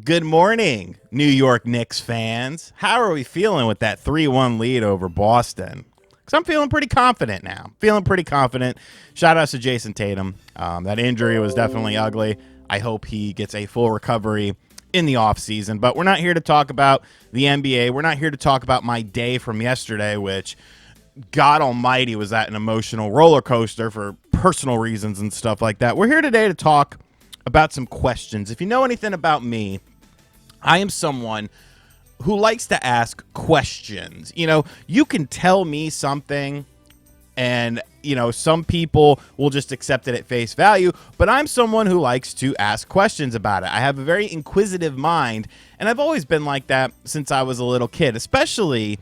Good morning, New York Knicks fans. How are we feeling with that 3-1 lead over Boston? Because I'm feeling pretty confident now. Feeling pretty confident. Shout out to Jason Tatum. That injury was definitely ugly. I hope he gets a full recovery in the offseason. But we're not here to talk about the NBA. We're not here to talk about my day from yesterday, which, God almighty, was that an emotional roller coaster for personal reasons and stuff like that. We're here today to talk about some questions. If you know anything about me, I am someone who likes to ask questions. You can tell me something and, some people will just accept it at face value, but I'm someone who likes to ask questions about it. I have a very inquisitive mind, and I've always been like that since I was a little kid, especially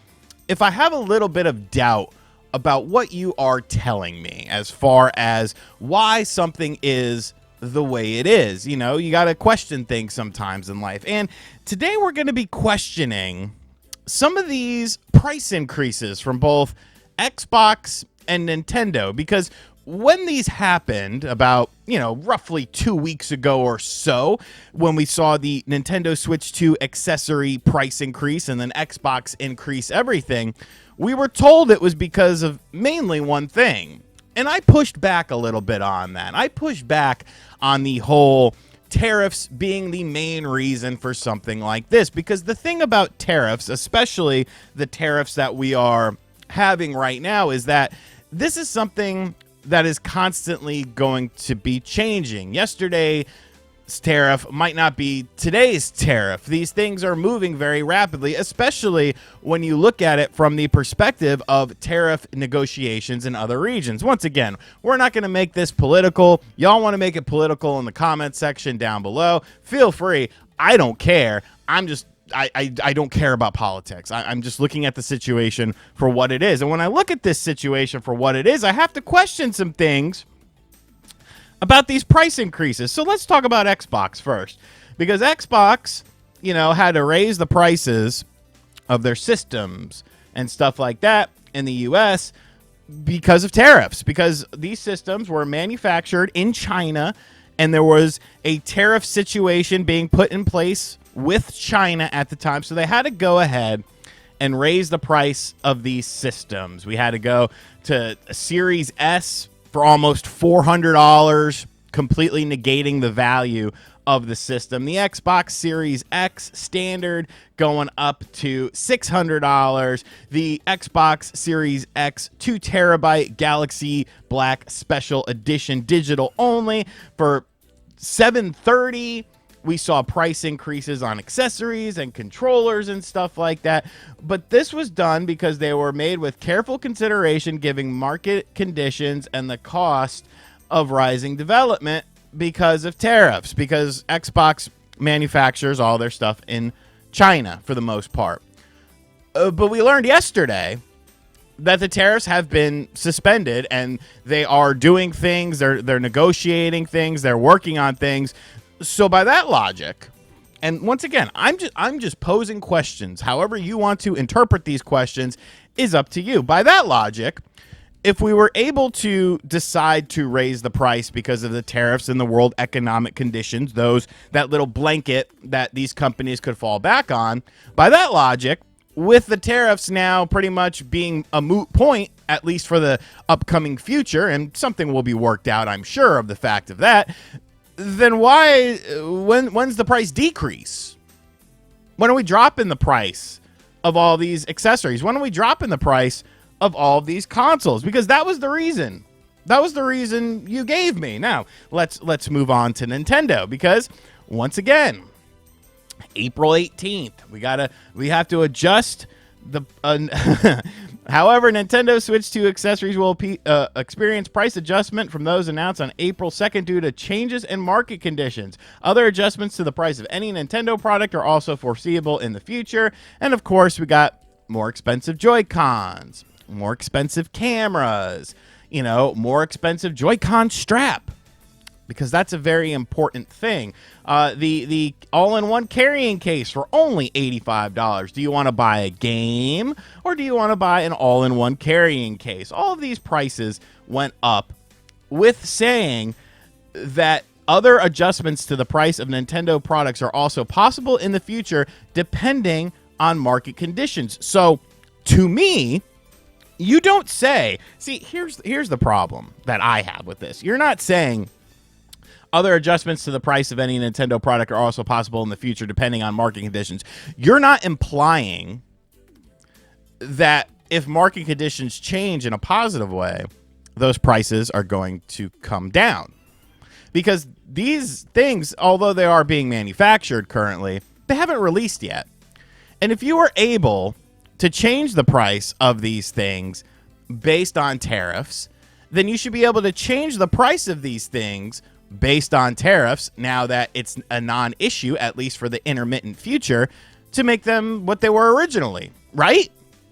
if I have a little bit of doubt about what you are telling me as far as why something is the way it is. You got to question things sometimes in life. And today we're going to be questioning some of these price increases from both Xbox and Nintendo, because when these happened about, roughly 2 weeks ago or so, when we saw the Nintendo Switch 2 accessory price increase and then Xbox increase everything, we were told it was because of mainly one thing. And I pushed back a little bit on that. I pushed back on the whole tariffs being the main reason for something like this, because the thing about tariffs, especially the tariffs that we are having right now, is that this is something that is constantly going to be changing. Yesterday's tariff might not be today's tariff. These things are moving very rapidly, especially when you look at it from the perspective of tariff negotiations in other regions. Once again, we're not going to make this political. Y'all want to make it political in the comment section down below. Feel free. I don't care. I don't care about politics. I'm just looking at the situation for what it is. And when I look at this situation for what it is, I have to question some things about these price increases. So let's talk about Xbox first, because Xbox, had to raise the prices of their systems and stuff like that in the US because of tariffs, because these systems were manufactured in China and there was a tariff situation being put in place with China at the time. So they had to go ahead and raise the price of these systems. We had to go to a Series S for almost $400, completely negating the value of the system. The Xbox Series X standard going up to $600. The Xbox Series X 2 terabyte Galaxy Black Special Edition digital only for $730. We saw price increases on accessories and controllers and stuff like that. But this was done because they were made with careful consideration, giving market conditions and the cost of rising development because of tariffs, because Xbox manufactures all their stuff in China for the most part. But we learned yesterday that the tariffs have been suspended and they are doing things, they're negotiating things, they're working on things. So by that logic, and once again, I'm just posing questions. However you want to interpret these questions is up to you. By that logic, if we were able to decide to raise the price because of the tariffs and the world economic conditions, that little blanket that these companies could fall back on, by that logic, with the tariffs now pretty much being a moot point, at least for the upcoming future, and something will be worked out, I'm sure, of the fact of that, then when's the price decrease? When are we dropping the price of all these accessories? When are we dropping the price of all of these consoles? Because that was the reason. That was the reason you gave me. Now, let's move on to Nintendo, because once again, April 18th, we have to adjust the however, Nintendo Switch 2 accessories will experience price adjustment from those announced on April 2nd due to changes in market conditions. Other adjustments to the price of any Nintendo product are also foreseeable in the future. And of course, we got more expensive Joy-Cons, more expensive cameras, more expensive Joy-Con strap, because that's a very important thing. The all-in-one carrying case for only $85. Do you want to buy a game, or do you want to buy an all-in-one carrying case? All of these prices went up, with saying that Other adjustments to the price of Nintendo products are also possible in the future, depending on market conditions. So, to me, you don't say, see, here's the problem that I have with this. You're not saying other adjustments to the price of any Nintendo product are also possible in the future, depending on market conditions. You're not implying that if market conditions change in a positive way, those prices are going to come down. Because these things, although they are being manufactured currently, they haven't released yet. And if you are able to change the price of these things based on tariffs, then you should be able to change the price of these things based on tariffs, now that it's a non-issue, at least for the intermittent future, to make them what they were originally, right?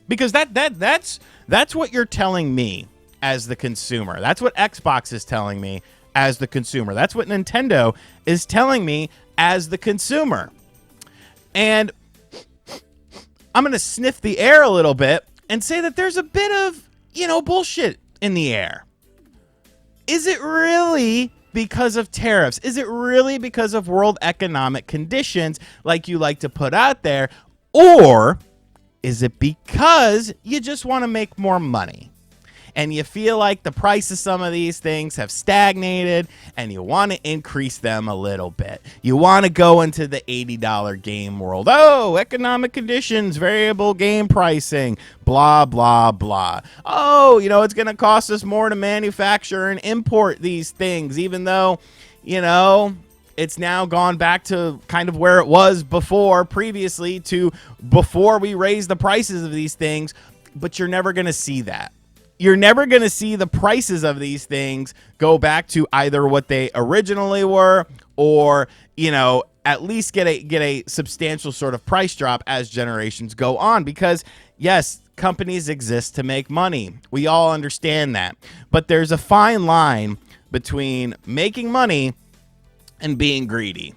Because that's what you're telling me as the consumer. That's what Xbox is telling me as the consumer. That's what Nintendo is telling me as the consumer. And I'm going to sniff the air a little bit and say that there's a bit of, bullshit in the air. Is it really because of tariffs? Is it really because of world economic conditions like you like to put out there? Or is it because you just want to make more money? And you feel like the price of some of these things have stagnated and you want to increase them a little bit. You want to go into the $80 game world. Oh, economic conditions, variable game pricing, blah, blah, blah. Oh, it's going to cost us more to manufacture and import these things, even though, it's now gone back to kind of where it was previously to before we raised the prices of these things. But you're never going to see that. You're never going to see the prices of these things go back to either what they originally were or, at least get a substantial sort of price drop as generations go on. Because, yes, companies exist to make money. We all understand that. But there's a fine line between making money and being greedy.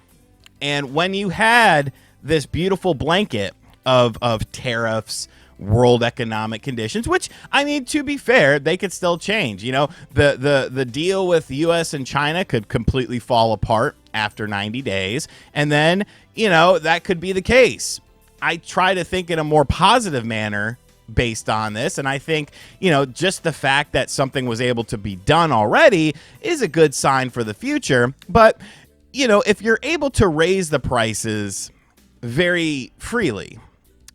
And when you had this beautiful blanket of tariffs, world economic conditions, which, to be fair, they could still change. The deal with the U.S. and China could completely fall apart after 90 days. And then, that could be the case. I try to think in a more positive manner based on this. And I think, just the fact that something was able to be done already is a good sign for the future. But, if you're able to raise the prices very freely,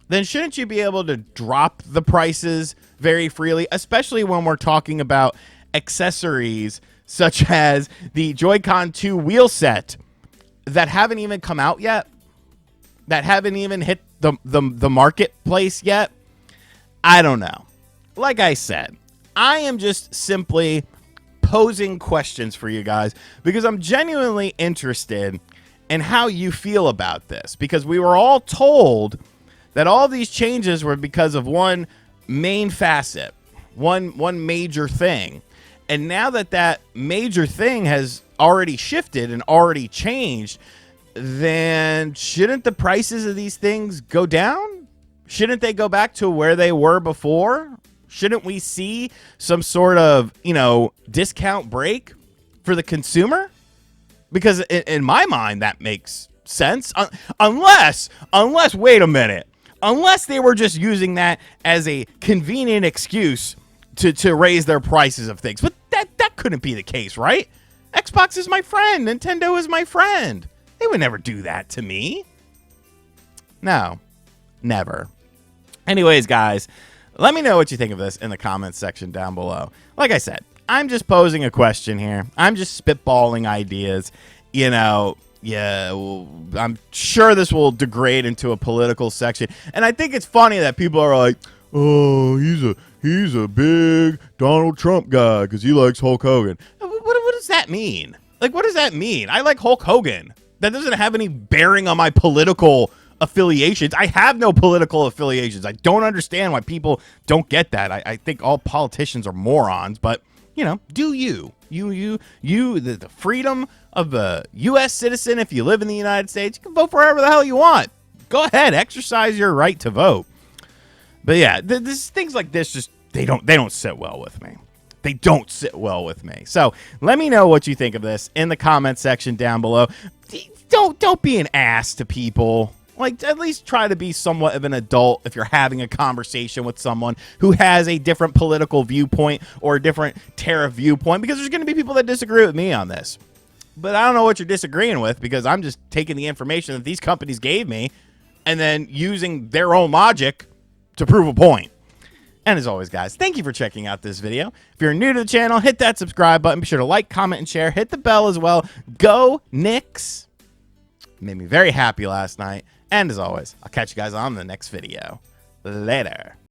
then shouldn't you be able to drop the prices very freely, especially when we're talking about accessories such as the Joy-Con 2 wheel set that haven't even come out yet, that haven't even hit the marketplace yet? I don't know. Like I said, I am just simply posing questions for you guys because I'm genuinely interested in how you feel about this, because we were all told that all these changes were because of one main facet, one major thing. And now that major thing has already shifted and already changed, then shouldn't the prices of these things go down? Shouldn't they go back to where they were before? Shouldn't we see some sort of, discount break for the consumer? Because in my mind, that makes sense. Unless, wait a minute. Unless they were just using that as a convenient excuse to raise their prices of things. But that couldn't be the case, right? Xbox is my friend. Nintendo is my friend. They would never do that to me. No, never. Anyways, guys, let me know what you think of this in the comments section down below. Like I said, I'm just posing a question here. I'm just spitballing ideas, Yeah, well, I'm sure this will degrade into a political section. And I think it's funny that people are like, oh, he's a big Donald Trump guy because he likes Hulk Hogan. What does that mean? Like, what does that mean? I like Hulk Hogan. That doesn't have any bearing on my political affiliations. I have no political affiliations. I don't understand why people don't get that. I think all politicians are morons, but, do you. The freedom of a U.S. citizen, if you live in the United States, you can vote for whatever the hell you want. Go ahead, exercise your right to vote. But yeah, things like this just they don't sit well with me. they don't sit well with me. So let me know what you think of this in the comment section down below. Don't be an ass to people. Like, at least try to be somewhat of an adult if you're having a conversation with someone who has a different political viewpoint or a different tariff viewpoint, because there's going to be people that disagree with me on this. But I don't know what you're disagreeing with, because I'm just taking the information that these companies gave me and then using their own logic to prove a point. And as always, guys, thank you for checking out this video. If you're new to the channel, hit that subscribe button. Be sure to like, comment, and share. Hit the bell as well. Go Knicks. Made me very happy last night. And as always, I'll catch you guys on the next video. Later.